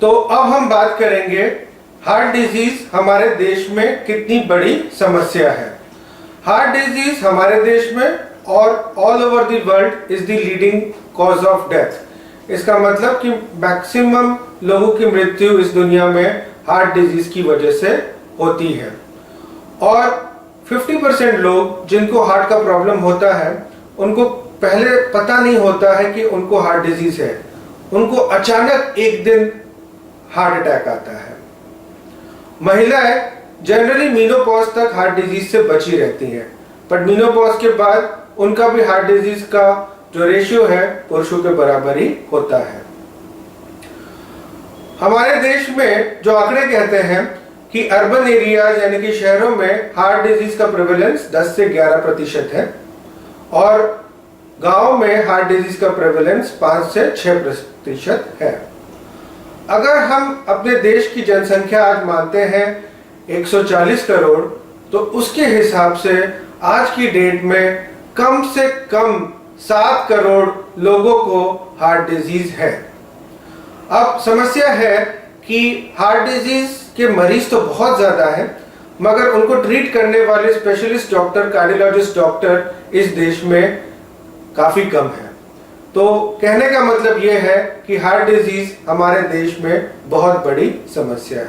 तो अब हम बात करेंगे हार्ट डिजीज हमारे देश में कितनी बड़ी समस्या है। हार्ट डिजीज हमारे देश में और all over the world is the leading cause of death. इसका मतलब कि मैक्सिमम लोगों की मृत्यु इस दुनिया में हार्ट डिजीज की वजह से होती है। और 50% लोग जिनको हार्ट का प्रॉब्लम होता है उनको पहले पता नहीं होता है कि उनको हार्ट डिजीज है। उनको अचानक एक दिन हार्ट अटैक आता है। महिलाएं जनरली मीनोपॉज तक हार्ट डिजीज से बची रहती हैं, पर मीनोपॉज के बाद उनका भी हार्ट डिजीज का जो रेशियो है पुरुषों के बराबर ही होता है। हमारे देश में जो आंकड़े कहते हैं कि अर्बन एरियाज यानी कि शहरों में हार्ट डिजीज का प्रेवलेंस 10 से 11% है और गांव में हार्ट डिजीज का प्रेवलेंस 5 से 6% है। अगर हम अपने देश की जनसंख्या आज मानते हैं 140 करोड़, तो उसके हिसाब से आज की डेट में कम से कम 7 करोड़ लोगों को हार्ट डिजीज है। अब समस्या है कि हार्ट डिजीज के मरीज तो बहुत ज्यादा हैं, मगर उनको ट्रीट करने वाले स्पेशलिस्ट डॉक्टर, कार्डियोलॉजिस्ट डॉक्टर इस देश में काफी कम है। तो कहने का मतलब यह है कि हार्ट डिजीज हमारे देश में बहुत बड़ी समस्या है।